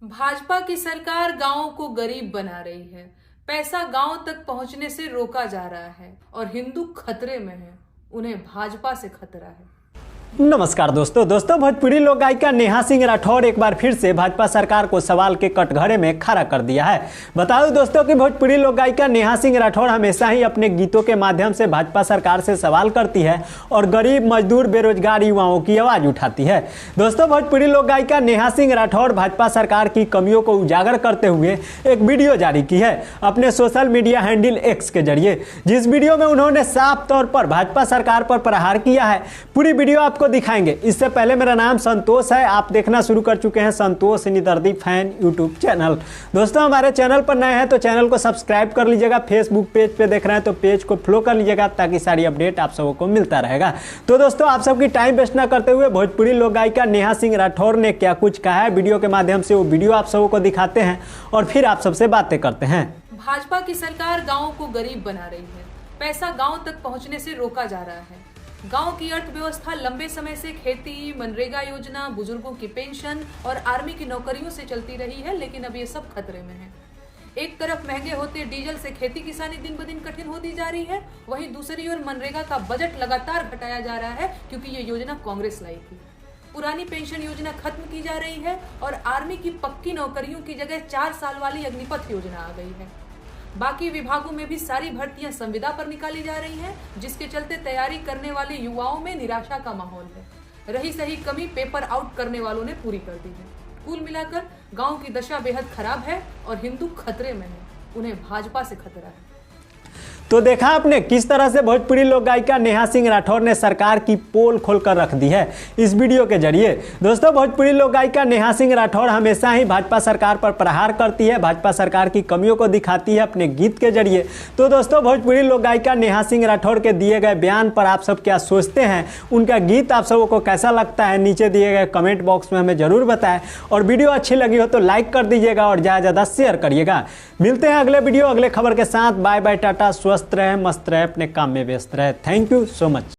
भाजपा की सरकार गांवों को गरीब बना रही है। पैसा गांव तक पहुंचने से रोका जा रहा है और हिंदू खतरे में है। उन्हें भाजपा से खतरा है। नमस्कार दोस्तों भोजपुरी लोक गायिका नेहा सिंह राठौर एक बार फिर से भाजपा सरकार को सवाल के कटघरे में खड़ा कर दिया है। बता दूं दोस्तों कि भोजपुरी लोक गायिका नेहा सिंह राठौर हमेशा ही अपने गीतों के माध्यम से भाजपा सरकार से सवाल करती है और गरीब, मजदूर, बेरोजगार युवाओं की आवाज उठाती है। दोस्तों भोजपुरी लोक गायिका नेहा सिंह राठौर भाजपा सरकार की कमियों को उजागर करते हुए एक वीडियो जारी की है अपने सोशल मीडिया हैंडल एक्स के जरिए, जिस वीडियो में उन्होंने साफ तौर पर भाजपा सरकार पर प्रहार किया है। पूरी वीडियो आपको दिखाएंगे। इससे पहले मेरा नाम संतोष है, आप देखना शुरू कर चुके हैं संतोष निदर्दी फैन यूट्यूब चैनल। दोस्तों हमारे चैनल पर नए हैं तो चैनल को सब्सक्राइब कर लीजिएगा। फेसबुक पेज पे देख रहे हैं तो पेज को फॉलो कर लीजिएगा ताकि सारी अपडेट आप सबों को मिलता रहेगा। तो दोस्तों आप सबकी टाइम वेस्ट ना करते हुए भोजपुरी लोक गायिका नेहा सिंह राठौर ने क्या कुछ कहा है वीडियो के माध्यम से, वो वीडियो आप सबों को दिखाते हैं और फिर आप सबसे बातें करते हैं। भाजपा की सरकार गाँव को गरीब बना रही है। पैसा गाँव तक पहुँचने से रोका जा रहा है। गांव की अर्थव्यवस्था लंबे समय से खेती, मनरेगा योजना, बुजुर्गों की पेंशन और आर्मी की नौकरियों से चलती रही है, लेकिन अब ये सब खतरे में है। एक तरफ महंगे होते डीजल से खेती किसानी दिन ब दिन कठिन होती जा रही है, वहीं दूसरी ओर मनरेगा का बजट लगातार घटाया जा रहा है क्योंकि ये योजना कांग्रेस लाई थी। पुरानी पेंशन योजना खत्म की जा रही है और आर्मी की पक्की नौकरियों की जगह 4 साल वाली अग्निपथ योजना आ गई है। बाकी विभागों में भी सारी भर्तियां संविदा पर निकाली जा रही हैं, जिसके चलते तैयारी करने वाले युवाओं में निराशा का माहौल है। रही सही कमी पेपर आउट करने वालों ने पूरी कर दी है। कुल मिलाकर गांव की दशा बेहद खराब है और हिंदू खतरे में है। उन्हें भाजपा से खतरा है। तो देखा आपने किस तरह से भोजपुरी लोक गायिका नेहा सिंह राठौर ने सरकार की पोल खोलकर रख दी है इस वीडियो के जरिए। दोस्तों भोजपुरी लोक गायिका नेहा सिंह राठौर हमेशा ही भाजपा सरकार पर प्रहार करती है, भाजपा सरकार की कमियों को दिखाती है अपने गीत के जरिए। तो दोस्तों भोजपुरी लोक गायिका नेहा सिंह राठौर के दिए गए बयान पर आप सब क्या सोचते हैं, उनका गीत आप सबों को कैसा लगता है, नीचे दिए गए कमेंट बॉक्स में हमें जरूर बताएं। और वीडियो अच्छी लगी हो तो लाइक कर दीजिएगा और ज़्यादा ज़्यादा शेयर करिएगा। मिलते हैं अगले वीडियो अगले खबर के साथ। बाय बाय, टाटा, स्वस्थ रहे, मस्त रहे, अपने काम में व्यस्त रहे। Thank you so much.